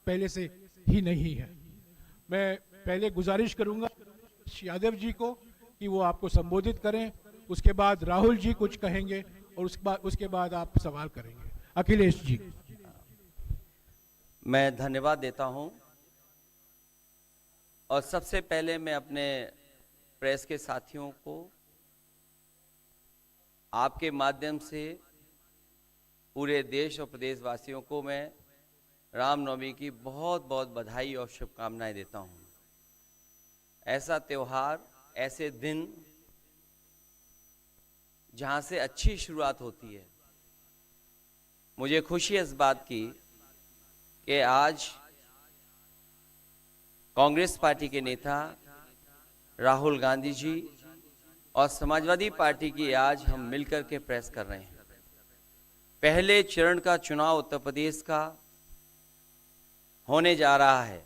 पहले से ही नहीं है। मैं पहले गुजारिश करूंगा यादव जी को कि वो आपको संबोधित करें, उसके बाद राहुल जी कुछ कहेंगे और उसके बाद आप सवाल करेंगे। अखिलेश जी। मैं धन्यवाद देता हूं और सबसे पहले मैं अपने प्रेस के साथियों को आपके माध्यम से पूरे देश और प्रदेशवासियों को मैं रामनवमी की बहुत बहुत बधाई और शुभकामनाएं देता हूं। ऐसा त्योहार, ऐसे दिन जहां से अच्छी शुरुआत होती है। मुझे खुशी है इस बात की कि आज कांग्रेस पार्टी के नेता राहुल गांधी जी और समाजवादी पार्टी की आज हम मिलकर के प्रेस कर रहे हैं। पहले चरण का चुनाव उत्तर प्रदेश का होने जा रहा है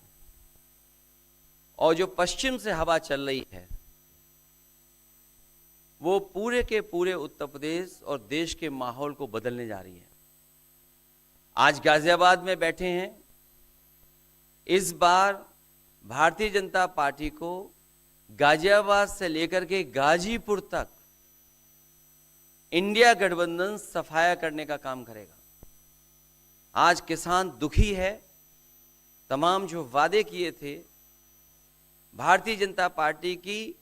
और जो पश्चिम से हवा चल रही है वो पूरे के पूरे उत्तर प्रदेश और देश के माहौल को बदलने जा रही है। आज गाजियाबाद में बैठे हैं। इस बार भारतीय जनता पार्टी को गाजियाबाद से लेकर के गाजीपुर तक इंडिया गठबंधन सफाया करने का काम करेगा। आज किसान दुखी है। तमाम जो वादे किए थे, भारतीय जनता पार्टी की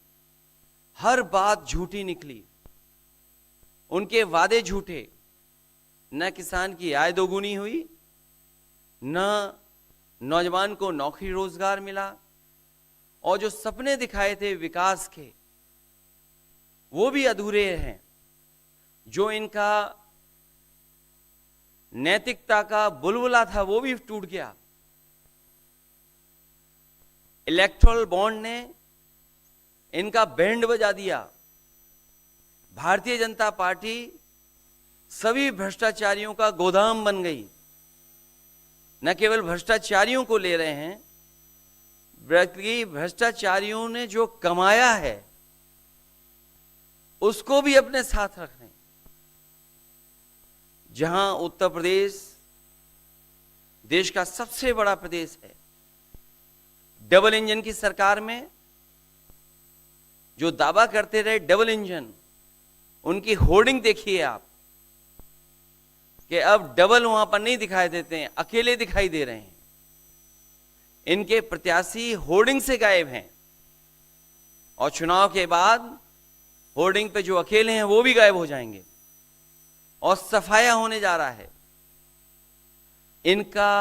हर बात झूठी निकली। उनके वादे झूठे। न किसान की आय दोगुनी हुई, न नौजवान को नौकरी रोजगार मिला, और जो सपने दिखाए थे विकास के वो भी अधूरे हैं। जो इनका नैतिकता का बुलबुला था वो भी टूट गया। इलेक्टोरल बॉन्ड ने इनका बैंड बजा दिया। भारतीय जनता पार्टी सभी भ्रष्टाचारियों का गोदाम बन गई। न केवल भ्रष्टाचारियों को ले रहे हैं, बल्कि भ्रष्टाचारियों ने जो कमाया है उसको भी अपने साथ रख रहे हैं। जहां उत्तर प्रदेश देश का सबसे बड़ा प्रदेश है, डबल इंजन की सरकार में जो दावा करते रहे डबल इंजन, उनकी होर्डिंग देखिए आप कि अब डबल वहां पर नहीं दिखाई देते हैं, अकेले दिखाई दे रहे हैं। इनके प्रत्याशी होर्डिंग से गायब हैं और चुनाव के बाद होर्डिंग पे जो अकेले हैं वो भी गायब हो जाएंगे और सफाया होने जा रहा है। इनका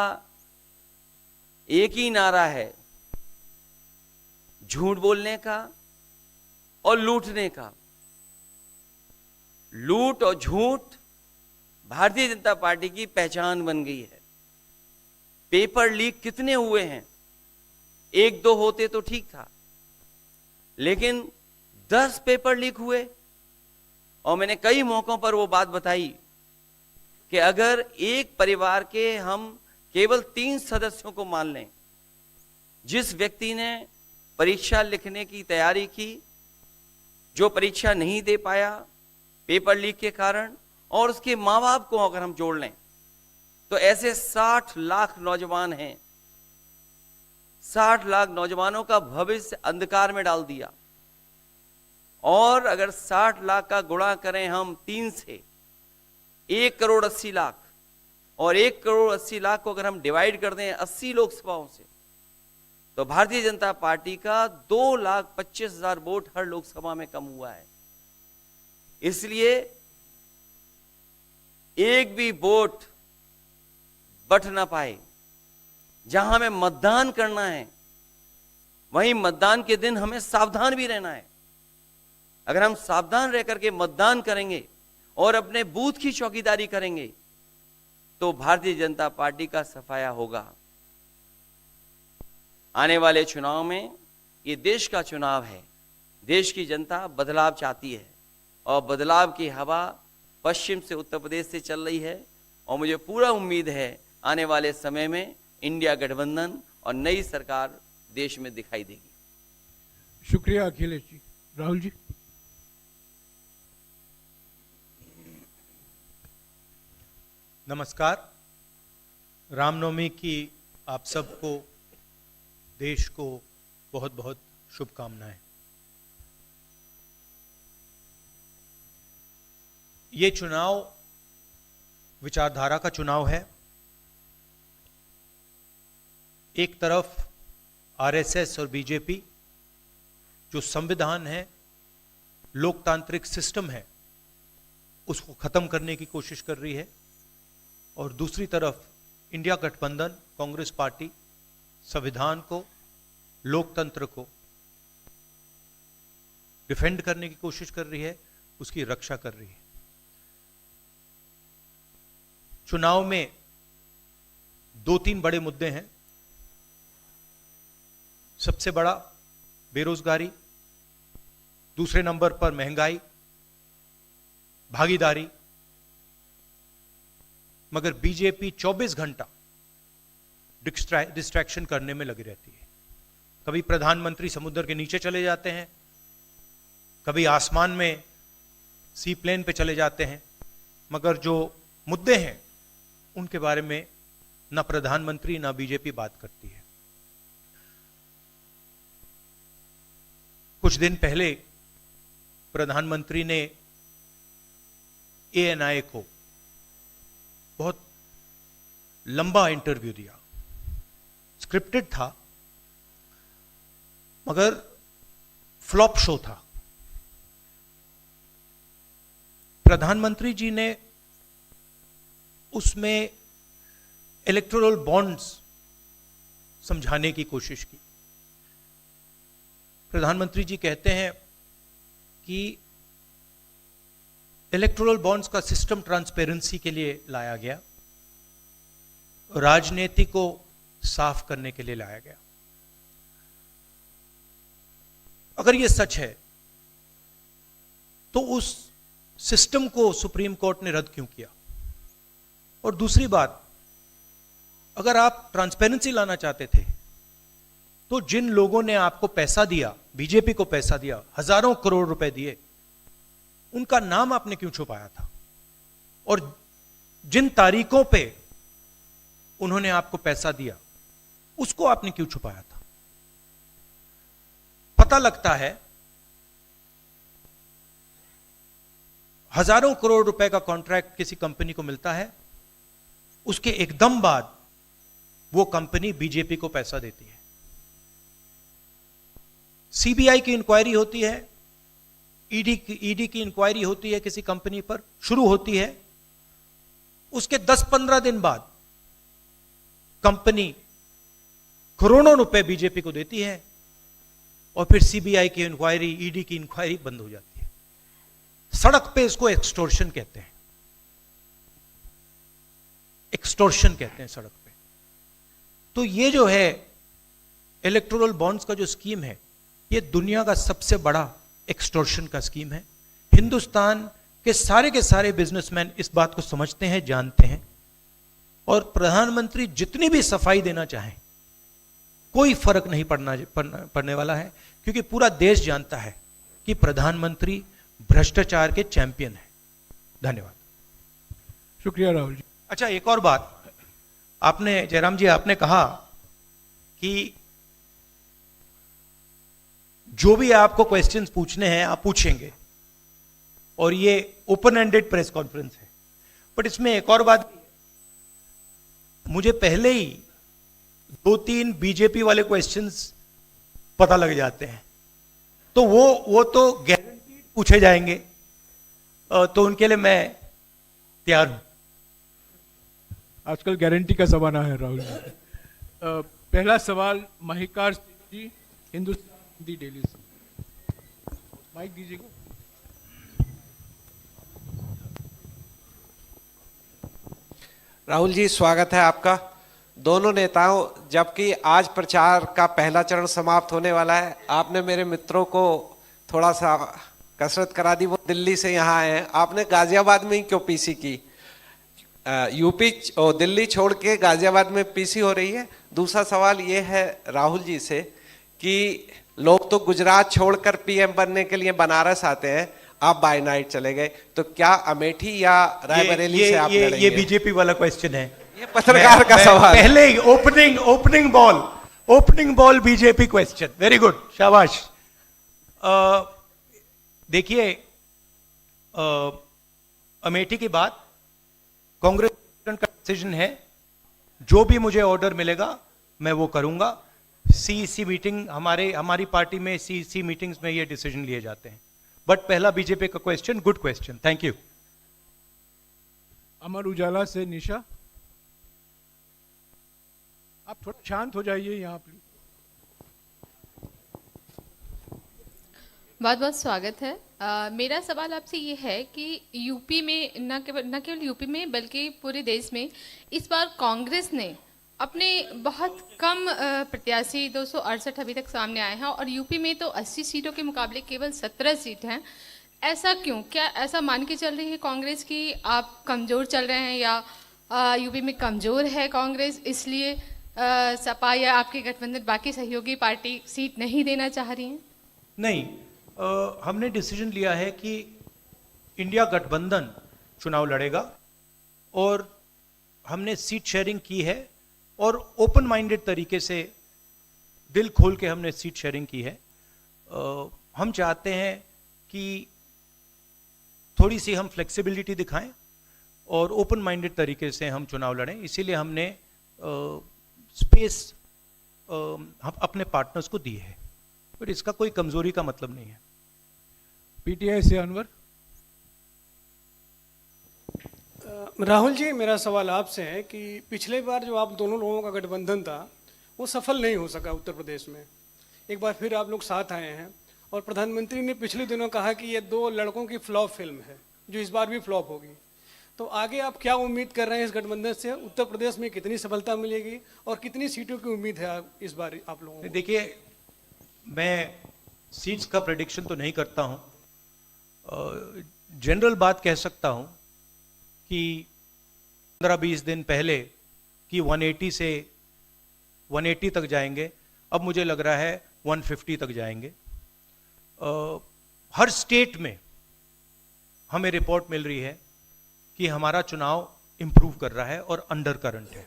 एक ही नारा है, झूठ बोलने का और लूटने का। लूट और झूठ भारतीय जनता पार्टी की पहचान बन गई है। पेपर लीक कितने हुए हैं? एक दो होते तो ठीक था, लेकिन 10 पेपर लीक हुए। और मैंने कई मौकों पर वो बात बताई कि अगर एक परिवार के हम केवल 3 सदस्यों को मान लें, जिस व्यक्ति ने परीक्षा लिखने की तैयारी की, जो परीक्षा नहीं दे पाया पेपर लीक के कारण, और उसके मां बाप को अगर हम जोड़ लें तो ऐसे 60 लाख नौजवान हैं। 60 लाख नौजवानों का भविष्य अंधकार में डाल दिया। और अगर 60 लाख का गुणा करें हम 3 से, 1 करोड़ 80 लाख, और 1 करोड़ 80 लाख को अगर हम डिवाइड कर दें 80 लोकसभाओं से, तो भारतीय जनता पार्टी का 2,25,000 वोट हर लोकसभा में कम हुआ है। इसलिए एक भी वोट बट ना पाए। जहां हमें मतदान करना है वहीं मतदान के दिन हमें सावधान भी रहना है। अगर हम सावधान रह करके मतदान करेंगे और अपने बूथ की चौकीदारी करेंगे तो भारतीय जनता पार्टी का सफाया होगा। आने वाले चुनाव में, ये देश का चुनाव है, देश की जनता बदलाव चाहती है और बदलाव की हवा पश्चिम से उत्तर प्रदेश से चल रही है। और मुझे पूरा उम्मीद है आने वाले समय में इंडिया गठबंधन और नई सरकार देश में दिखाई देगी। शुक्रिया अखिलेश जी। राहुल जी। नमस्कार। रामनवमी की आप सबको, देश को बहुत बहुत शुभकामनाएं। ये चुनाव विचारधारा का चुनाव है। एक तरफ आरएसएस और बीजेपी जो संविधान है, लोकतांत्रिक सिस्टम है, उसको खत्म करने की कोशिश कर रही है, और दूसरी तरफ इंडिया गठबंधन, कांग्रेस पार्टी संविधान को, लोकतंत्र को डिफेंड करने की कोशिश कर रही है, उसकी रक्षा कर रही है। चुनाव में 2-3 बड़े मुद्दे हैं। सबसे बड़ा बेरोजगारी, दूसरे नंबर पर महंगाई, भागीदारी। मगर बीजेपी 24 घंटा डिस्ट्रैक्शन करने में लगी रहती है। कभी प्रधानमंत्री समुद्र के नीचे चले जाते हैं, कभी आसमान में सी प्लेन पे चले जाते हैं, मगर जो मुद्दे हैं उनके बारे में ना प्रधानमंत्री ना बीजेपी बात करती है। कुछ दिन पहले प्रधानमंत्री ने एएनआई को बहुत लंबा इंटरव्यू दिया। स्क्रिप्टेड था, मगर फ्लॉप शो था। प्रधानमंत्री जी ने उसमें इलेक्टोरल बॉन्ड्स समझाने की कोशिश की। प्रधानमंत्री जी कहते हैं कि इलेक्टोरल बॉन्ड्स का सिस्टम ट्रांसपेरेंसी के लिए लाया गया, राजनीति को साफ करने के लिए लाया गया। अगर यह सच है तो उस सिस्टम को सुप्रीम कोर्ट ने रद्द क्यों किया? और दूसरी बात, अगर आप ट्रांसपेरेंसी लाना चाहते थे तो जिन लोगों ने आपको पैसा दिया, बीजेपी को पैसा दिया, हजारों करोड़ रुपए दिए, उनका नाम आपने क्यों छुपाया था? और जिन तारीखों पे उन्होंने आपको पैसा दिया उसको आपने क्यों छुपाया था? पता लगता है हजारों करोड़ रुपए का कॉन्ट्रैक्ट किसी कंपनी को मिलता है, उसके एकदम बाद वो कंपनी बीजेपी को पैसा देती है। सीबीआई की इंक्वायरी होती है, ईडी की इंक्वायरी होती है, किसी कंपनी पर शुरू होती है, उसके 10-15 दिन बाद कंपनी करोड़ों रुपए बीजेपी को देती है और फिर सीबीआई की इंक्वायरी, ईडी की इंक्वायरी बंद हो जाती है। सड़क पे इसको एक्सटोर्शन कहते हैं, एक्सटोर्शन कहते हैं सड़क पे। तो ये जो है इलेक्टोरल बॉन्ड्स का जो स्कीम है, ये दुनिया का सबसे बड़ा एक्सटोर्शन का स्कीम है। हिंदुस्तान के सारे बिजनेसमैन इस बात को समझते हैं, जानते हैं, और प्रधानमंत्री जितनी भी सफाई देना चाहें कोई फर्क नहीं पड़ने वाला है, क्योंकि पूरा देश जानता है कि प्रधानमंत्री भ्रष्टाचार के चैंपियन है। धन्यवाद। शुक्रिया राहुल जी। अच्छा, एक और बात, आपने जयराम जी आपने कहा कि जो भी आपको क्वेश्चंस पूछने हैं आप पूछेंगे, और ये ओपन एंडेड प्रेस कॉन्फ्रेंस है। बट इसमें एक और बात, मुझे पहले ही 2-3 बीजेपी वाले क्वेश्चंस पता लग जाते हैं, तो वो तो गारंटी पूछे जाएंगे, तो उनके लिए मैं तैयार हूं। आजकल गारंटी का जमाना है राहुल जी। पहला सवाल महिकार जी, हिंदुस्तान हिंदी डेली से। माइक दीजिएगा। राहुल जी, स्वागत है आपका। दोनों नेताओं, जबकि आज प्रचार का पहला चरण समाप्त होने वाला है, आपने मेरे मित्रों को थोड़ा सा कसरत करा दी। वो दिल्ली से यहाँ आए हैं, आपने गाजियाबाद में ही क्यों पीसी की? यूपी और दिल्ली छोड़ के गाजियाबाद में पीसी हो रही है। दूसरा सवाल ये है राहुल जी से कि लोग तो गुजरात छोड़कर पीएम बनने के लिए बनारस आते हैं, आप बाय नाइट चले गए, तो क्या अमेठी या रायबरेली से आप लड़ेंगे? ये बीजेपी वाला क्वेश्चन है। ये पत्रकार का सवाल। पहले ही opening ball BJP question, very good, शाबाश। देखिए, अमेठी की बात कांग्रेस का डिसीजन है, जो भी मुझे ऑर्डर मिलेगा मैं वो करूंगा। सीईसी मीटिंग, हमारी पार्टी में सीईसी मीटिंग्स में ये डिसीजन लिए जाते हैं। बट पहला बीजेपी का question, good question, thank you. Amar Ujala से निशा, आप थोड़ा शांत हो जाइए यहाँ पे। बहुत बहुत स्वागत है। मेरा सवाल आपसे ये है कि यूपी में न केवल यूपी में बल्कि पूरे देश में इस बार कांग्रेस ने अपने बहुत कम प्रत्याशी 268 अभी तक सामने आए हैं और यूपी में तो 80 सीटों के मुकाबले केवल 17 सीट हैं। ऐसा क्यों? क्या ऐसा मान के चल रही है कांग्रेस कि आप कमज़ोर चल रहे हैं, या यूपी में कमज़ोर है कांग्रेस इसलिए सपा या आपके गठबंधन बाकी सहयोगी पार्टी सीट नहीं देना चाह रही हैं? नहीं, हमने डिसीजन लिया है कि इंडिया गठबंधन चुनाव लड़ेगा और हमने सीट शेयरिंग की है और ओपन माइंडेड तरीके से, दिल खोल के हमने सीट शेयरिंग की है। हम चाहते हैं कि थोड़ी सी हम फ्लेक्सिबिलिटी दिखाएं और ओपन माइंडेड तरीके से हम चुनाव लड़ें, इसीलिए हमने स्पेस हम अपने पार्टनर्स को दी है, बट इसका कोई कमजोरी का मतलब नहीं है। पीटीआई से अनवर। राहुल जी, मेरा सवाल आपसे है कि पिछले बार जो आप दोनों लोगों का गठबंधन था वो सफल नहीं हो सका उत्तर प्रदेश में। एक बार फिर आप लोग साथ आए हैं और प्रधानमंत्री ने पिछले दिनों कहा कि ये दो लड़कों की फ्लॉप फिल्म है जो इस बार भी फ्लॉप होगी। तो आगे आप क्या उम्मीद कर रहे हैं इस गठबंधन से? उत्तर प्रदेश में कितनी सफलता मिलेगी और कितनी सीटों की उम्मीद है इस बार आप लोगों को? देखिए, मैं सीट्स का प्रेडिक्शन तो नहीं करता हूं। जनरल बात कह सकता हूं कि 15-20 दिन पहले कि 180 तक जाएंगे, अब मुझे लग रहा है 150 तक जाएंगे। हर स्टेट में हमें रिपोर्ट मिल रही है कि हमारा चुनाव इंप्रूव कर रहा है और अंडर करंट है।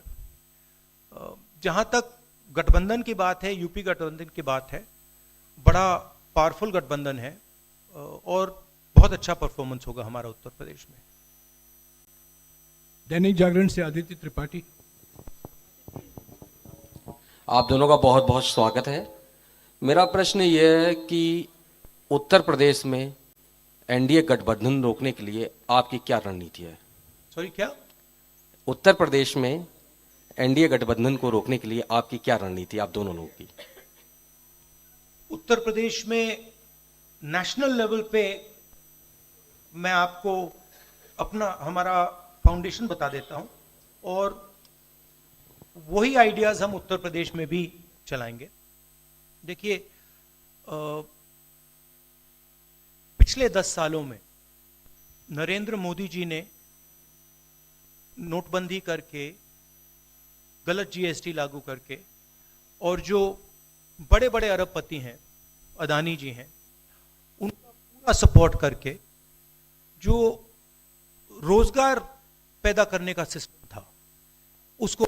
जहां तक गठबंधन की बात है, यूपी गठबंधन की बात है, बड़ा पावरफुल गठबंधन है और बहुत अच्छा परफॉर्मेंस होगा हमारा उत्तर प्रदेश में। दैनिक जागरण से आदित्य त्रिपाठी। आप दोनों का बहुत बहुत स्वागत है। मेरा प्रश्न यह है कि उत्तर प्रदेश में एनडीए गठबंधन रोकने के लिए आपकी क्या रणनीति है? सॉरी, क्या? उत्तर प्रदेश में एनडीए गठबंधन को रोकने के लिए आपकी क्या रणनीति, आप दोनों लोगों की? उत्तर प्रदेश में नेशनल लेवल पे मैं आपको हमारा फाउंडेशन बता देता हूं और वही आइडियाज हम उत्तर प्रदेश में भी चलाएंगे। देखिए, पिछले 10 सालों में नरेंद्र मोदी जी ने नोटबंदी करके, गलत जीएसटी लागू करके, और जो बड़े बड़े अरबपति हैं, अदानी जी हैं, उनका पूरा सपोर्ट करके जो रोजगार पैदा करने का सिस्टम था उसको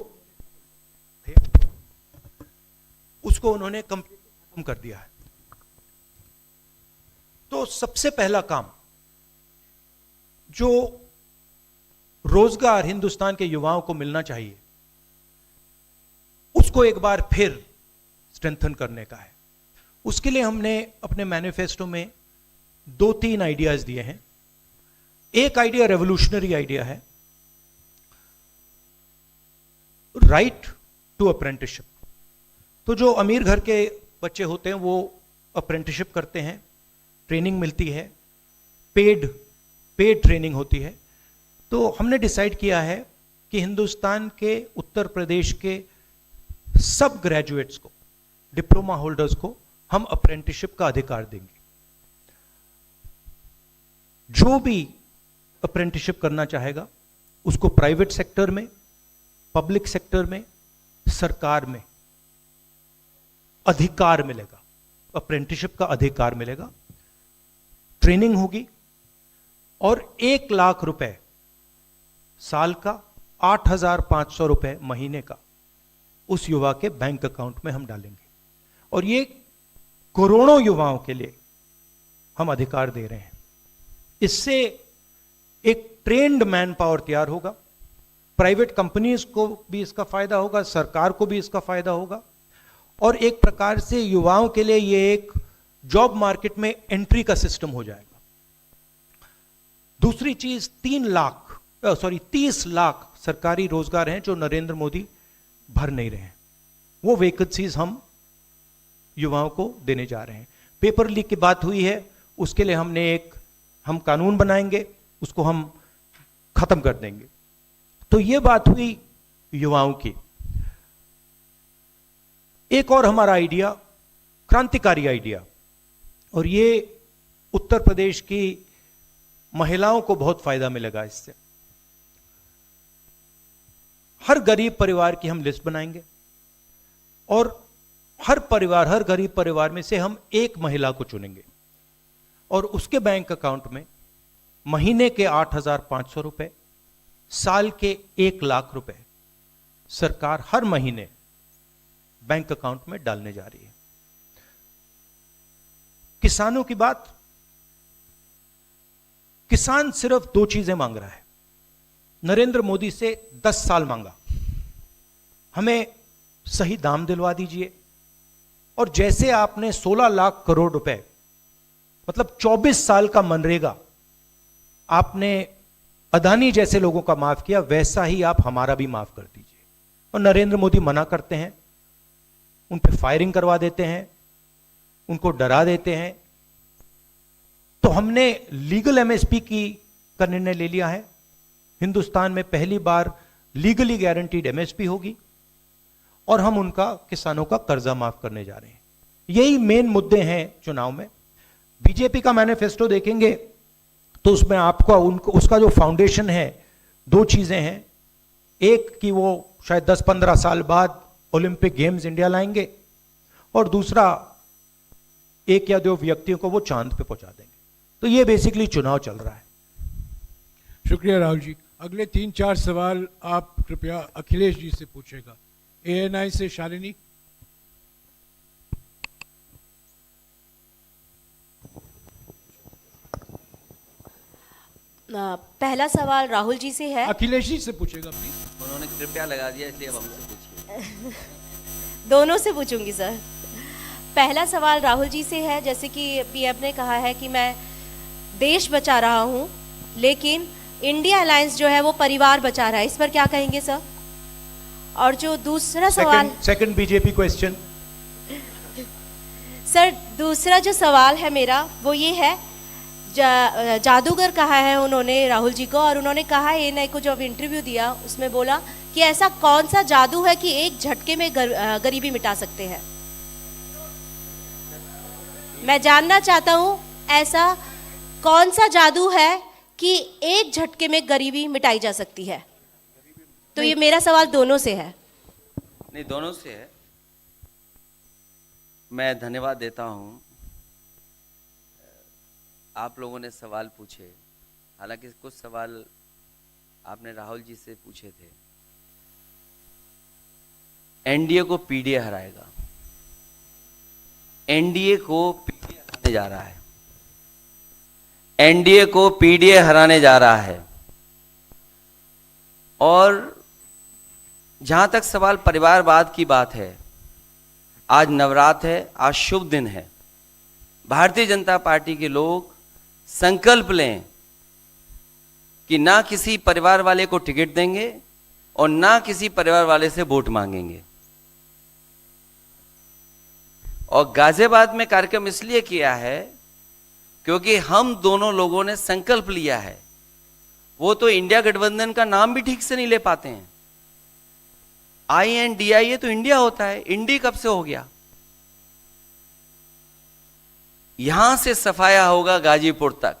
उन्होंने कंप्लीट खत्म कर दिया है। तो सबसे पहला काम, जो रोजगार हिंदुस्तान के युवाओं को मिलना चाहिए, उसको एक बार फिर स्ट्रेंथन करने का है। उसके लिए हमने अपने मैनिफेस्टो में 2-3 आइडियाज दिए हैं। एक आइडिया रेवोल्यूशनरी आइडिया है, राइट टू अप्रेंटिसशिप। तो जो अमीर घर के बच्चे होते हैं वो अप्रेंटिसशिप करते हैं, ट्रेनिंग मिलती है, पेड ट्रेनिंग होती है। तो हमने डिसाइड किया है कि हिंदुस्तान के उत्तर प्रदेश के सब ग्रेजुएट्स को, डिप्लोमा होल्डर्स को हम अप्रेंटिसशिप का अधिकार देंगे। जो भी अप्रेंटिसशिप करना चाहेगा उसको प्राइवेट सेक्टर में, पब्लिक सेक्टर में, सरकार में अधिकार मिलेगा, अप्रेंटिसशिप का अधिकार मिलेगा। ट्रेनिंग होगी और 1 लाख रुपए साल का 8,500 रुपए महीने का उस युवा के बैंक अकाउंट में हम डालेंगे और ये करोड़ों युवाओं के लिए हम अधिकार दे रहे हैं। इससे एक ट्रेन्ड मैन पावर तैयार होगा, प्राइवेट कंपनीज को भी इसका फायदा होगा, सरकार को भी इसका फायदा होगा और एक प्रकार से युवाओं के लिए ये एक जॉब मार्केट में एंट्री का सिस्टम हो जाएगा। दूसरी चीज 30 लाख सरकारी रोजगार हैं जो नरेंद्र मोदी भर नहीं रहे हैं, वो वैकेंसीज हम युवाओं को देने जा रहे हैं। पेपर लीक की बात हुई है, उसके लिए हम कानून बनाएंगे, उसको हम खत्म कर देंगे। तो ये बात हुई युवाओं की। एक और हमारा आइडिया, क्रांतिकारी आइडिया, और ये उत्तर प्रदेश की महिलाओं को बहुत फायदा मिलेगा इससे। हर गरीब परिवार की हम लिस्ट बनाएंगे और हर गरीब परिवार में से हम एक महिला को चुनेंगे और उसके बैंक अकाउंट में महीने के 8,500 रुपए, साल के 1 लाख रुपए सरकार हर महीने बैंक अकाउंट में डालने जा रही है। किसानों की बात, किसान सिर्फ 2 चीजें मांग रहा है। नरेंद्र मोदी से 10 साल मांगा, हमें सही दाम दिलवा दीजिए, और जैसे आपने 16 लाख करोड़ रुपए मतलब 24 साल का मनरेगा आपने अदानी जैसे लोगों का माफ किया, वैसा ही आप हमारा भी माफ कर दीजिए। और नरेंद्र मोदी मना करते हैं, उन पे फायरिंग करवा देते हैं, उनको डरा देते हैं। तो हमने लीगल एमएसपी का निर्णय ले लिया है। हिंदुस्तान में पहली बार लीगली गारंटीड एमएसपी होगी और हम उनका, किसानों का कर्जा माफ करने जा रहे हैं। यही मेन मुद्दे हैं चुनाव में। बीजेपी का मैनिफेस्टो देखेंगे तो उसमें आपको उसका जो फाउंडेशन है, 2 चीजें हैं। एक कि वो शायद 10-15 साल बाद ओलंपिक गेम्स इंडिया लाएंगे, और दूसरा 1 या 2 व्यक्तियों को वो चांद पे पहुंचा देंगे। तो ये बेसिकली चुनाव चल रहा है। शुक्रिया राहुल जी। अगले 3-4 सवाल आप कृपया अखिलेश जी से पूछेगा। ANI से शालिनी। पहला सवाल राहुल जी से है। अखिलेश जी से पूछेगा प्लीज। उन्होंने कृपया लगा दिया, इसलिए अब हमसे पूछिए। दोनों से पूछूंगी सर। पहला सवाल राहुल जी से है, जैसे कि पीएम ने कहा है कि मैं देश बचा रहा हूं, लेकिन इंडिया अलायंस जो है वो परिवार बचा रहा है, इस पर क्या कहेंगे सर? और जो दूसरा सवाल, सेकंड बीजेपी क्वेश्चन। सर दूसरा जो सवाल है मेरा वो ये है, जादूगर कहा है उन्होंने राहुल जी को, और उन्होंने कहा ANI को जो इंटरव्यू दिया उसमें बोला कि ऐसा कौन सा जादू है कि एक झटके में गरीबी मिटा सकते हैं। मैं जानना चाहता हूं ऐसा कौन सा जादू है कि एक झटके में गरीबी मिटाई जा सकती है। तो ये मेरा सवाल दोनों से है। नहीं, दोनों से है। मैं धन्यवाद देता हूं। आप लोगों ने सवाल पूछे, हालांकि कुछ सवाल आपने राहुल जी से पूछे थे। एनडीए को पीडीए हराएगा, एनडीए को पीडीए हराने जा रहा है, एनडीए को पीडीए हराने जा रहा है। और जहां तक सवाल परिवारवाद की बात है, आज नवरात्र है, आज शुभ दिन है। भारतीय जनता पार्टी के लोग संकल्प लें कि ना किसी परिवार वाले को टिकट देंगे और ना किसी परिवार वाले से वोट मांगेंगे। और गाजियाबाद में कार्यक्रम इसलिए किया है क्योंकि हम दोनों लोगों ने संकल्प लिया है। वो तो इंडिया गठबंधन का नाम भी ठीक से नहीं ले पाते हैं। INDIA तो इंडिया होता है, इंडी कब से हो गया? यहां से सफाया होगा गाजीपुर तक।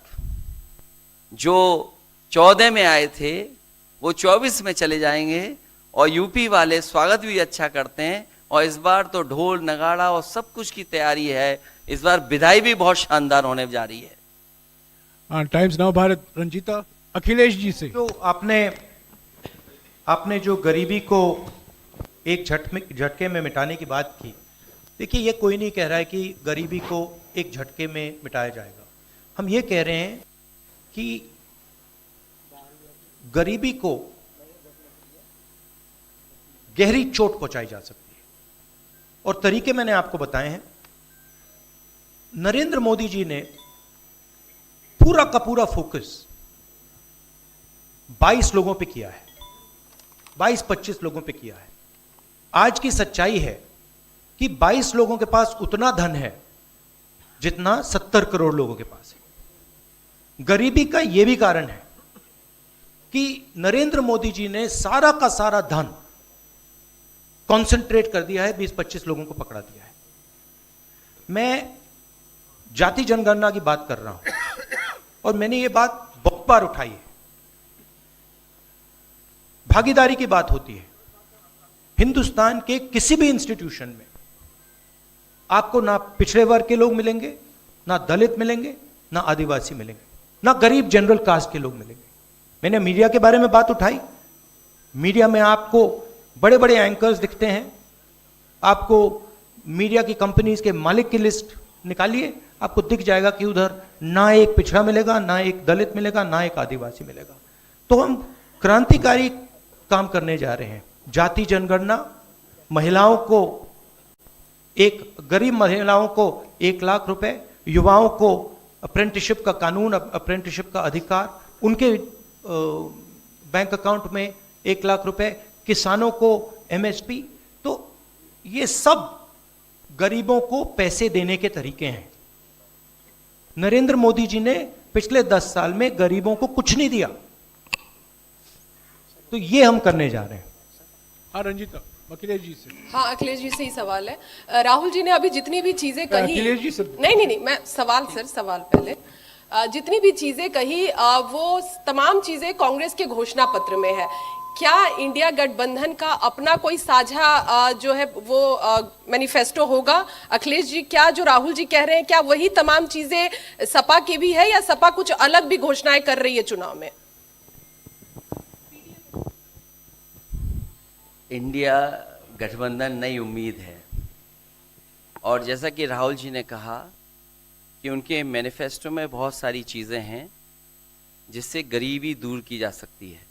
जो 14 में आए थे वो 24 में चले जाएंगे, और यूपी वाले स्वागत भी अच्छा करते हैं। और इस बार तो ढोल नगाड़ा और सब कुछ की तैयारी है। इस बार विदाई भी बहुत शानदार होने जा रही है। Times Now Bharat, Ranjita. अखिलेश जी से। जो आपने आपने जो गरीबी को एक झटके में मिटाने की बात की, देखिए ये कोई नहीं कह रहा है कि गरीबी को एक झटके में मिटाया जाएगा। हम ये कह रहे हैं कि गरीबी को गहरी चोट पहुंचाई जा सकती है, और तरीके मैंने आपको बताए हैं। नरेंद्र मोदी जी ने पूरा का पूरा फोकस 22 लोगों पे किया है, 22-25 लोगों पे किया है। आज की सच्चाई है कि 22 लोगों के पास उतना धन है जितना 70 करोड़ लोगों के पास है। गरीबी का यह भी कारण है कि नरेंद्र मोदी जी ने सारा का सारा धन कॉन्सेंट्रेट कर दिया है, 20-25 लोगों को पकड़ा दिया है। मैं जाति जनगणना की बात कर रहा हूं और मैंने ये बात बहुत बार उठाई है। भागीदारी की बात होती है। हिंदुस्तान के किसी भी इंस्टीट्यूशन में आपको ना पिछड़े वर्ग के लोग मिलेंगे, ना दलित मिलेंगे, ना आदिवासी मिलेंगे, ना गरीब जनरल कास्ट के लोग मिलेंगे। मैंने मीडिया के बारे में बात उठाई। मीडिया में आपको बड़े बड़े एंकर्स दिखते हैं। आपको मीडिया की कंपनीज के मालिक की लिस्ट निकालिए, आपको दिख जाएगा कि उधर ना एक पिछड़ा मिलेगा, ना एक दलित मिलेगा, ना एक आदिवासी मिलेगा। तो हम क्रांतिकारी काम करने जा रहे हैं। जाति जनगणना, महिलाओं को गरीब महिलाओं को 1 लाख रुपए, युवाओं को अप्रेंटिसशिप का कानून, अप्रेंटिसशिप का अधिकार, उनके बैंक अकाउंट में 1 लाख रुपए, किसानों को एमएसपी। तो ये सब गरीबों को पैसे देने के तरीके हैं। नरेंद्र मोदी जी ने पिछले 10 साल में गरीबों को कुछ नहीं दिया, तो ये हम करने जा रहे हैं। हाँ रंजीता, अखिलेश जी से। हाँ, अखिलेश जी से ही सवाल है। राहुल जी ने अभी जितनी भी चीजें कही, अखिलेश जी से। नहीं, मैं सवाल पहले जितनी भी चीजें कही वो तमाम चीजें कांग्रेस के घोषणा पत्र में है। क्या इंडिया गठबंधन का अपना कोई साझा जो है वो मैनिफेस्टो होगा? अखिलेश जी, क्या जो राहुल जी कह रहे हैं क्या वही तमाम चीजें सपा की भी है, या सपा कुछ अलग भी घोषणाएं कर रही है चुनाव में? इंडिया गठबंधन नई उम्मीद है, और जैसा कि राहुल जी ने कहा कि उनके मैनिफेस्टो में बहुत सारी चीज़ें हैं जिससे गरीबी दूर की जा सकती है।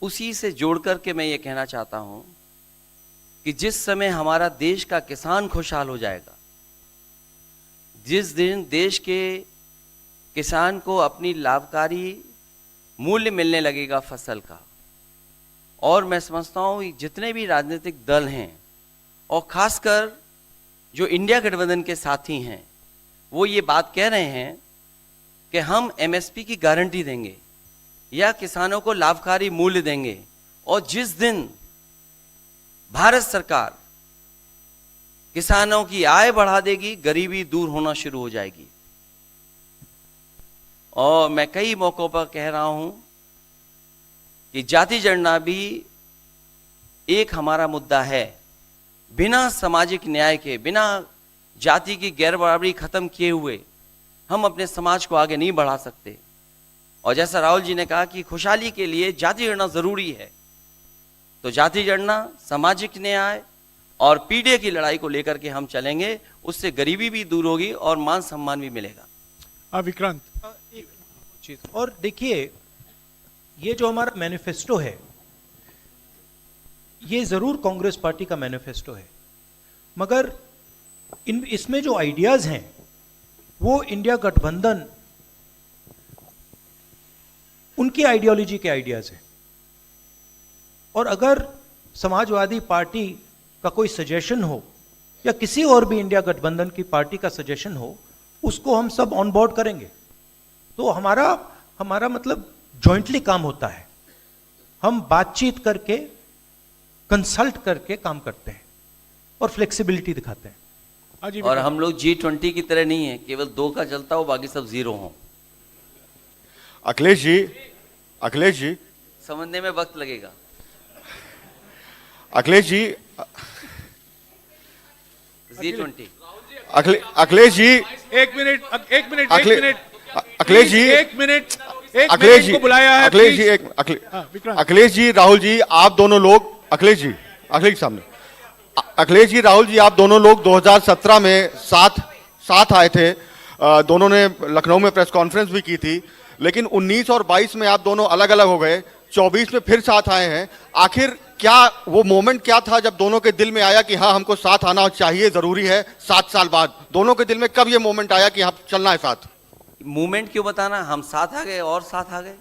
उसी से जोड़ करके मैं ये कहना चाहता हूँ कि जिस समय हमारा देश का किसान खुशहाल हो जाएगा, जिस दिन देश के किसान को अपनी लाभकारी मूल्य मिलने लगेगा फसल का, और मैं समझता हूँ जितने भी राजनीतिक दल हैं और खासकर जो इंडिया गठबंधन के साथी हैं, वो ये बात कह रहे हैं कि हम एमएसपी की गारंटी देंगे या किसानों को लाभकारी मूल्य देंगे, और जिस दिन भारत सरकार किसानों की आय बढ़ा देगी, गरीबी दूर होना शुरू हो जाएगी। और मैं कई मौकों पर कह रहा हूं कि जाति जनगणना भी एक हमारा मुद्दा है। बिना सामाजिक न्याय के, बिना जाति की गैर बराबरी खत्म किए हुए हम अपने समाज को आगे नहीं बढ़ा सकते। और जैसा राहुल जी ने कहा कि खुशहाली के लिए जाति जनगणना जरूरी है, तो जाति जनगणना, सामाजिक न्याय और पीढ़ी की लड़ाई को लेकर के हम चलेंगे। उससे गरीबी भी दूर होगी और मान सम्मान भी मिलेगा। विक्रांत, एक चीज और देखिए, ये जो हमारा मैनिफेस्टो है, ये जरूर कांग्रेस पार्टी का मैनिफेस्टो है, मगर इसमें जो आइडियाज हैं वो इंडिया गठबंधन उनकी आइडियोलॉजी के आइडियाज हैं। और अगर समाजवादी पार्टी का कोई सजेशन हो या किसी और भी इंडिया गठबंधन की पार्टी का सजेशन हो, उसको हम सब ऑन बोर्ड करेंगे। तो हमारा मतलब जॉइंटली काम होता है। हम बातचीत करके, कंसल्ट करके काम करते हैं और फ्लेक्सिबिलिटी दिखाते हैं। और हम लोग G20 की तरह नहीं है, केवल 2 का चलता हो, बाकी सब 0 हो। अखिलेश जी समझने में वक्त लगेगा। अखिलेश जी G20। अखिलेश जी एक मिनट अखिलेश जी एक मिनट एक अखिलेश मैंने जी, इनको बुलाया है, अखिलेश जी, please। हाँ, विक्रांत। अखिलेश जी, राहुल जी, आप दोनों लोग, अखिलेश जी सामने, अखिलेश जी, राहुल जी, आप दोनों लोग 2017 में साथ आए थे। दोनों ने लखनऊ में प्रेस कॉन्फ्रेंस भी की थी, लेकिन 19 और 22 में आप दोनों अलग अलग हो गए, 24 में फिर साथ आए हैं। आखिर क्या वो मोमेंट क्या था जब दोनों के दिल में आया कि हाँ हमको साथ आना चाहिए, जरूरी है 7 साल बाद? दोनों के दिल में कब ये मोमेंट आया कि हाँ चलना है साथ? मूवमेंट क्यों बताना, हम साथ आ गए और साथ आ गए।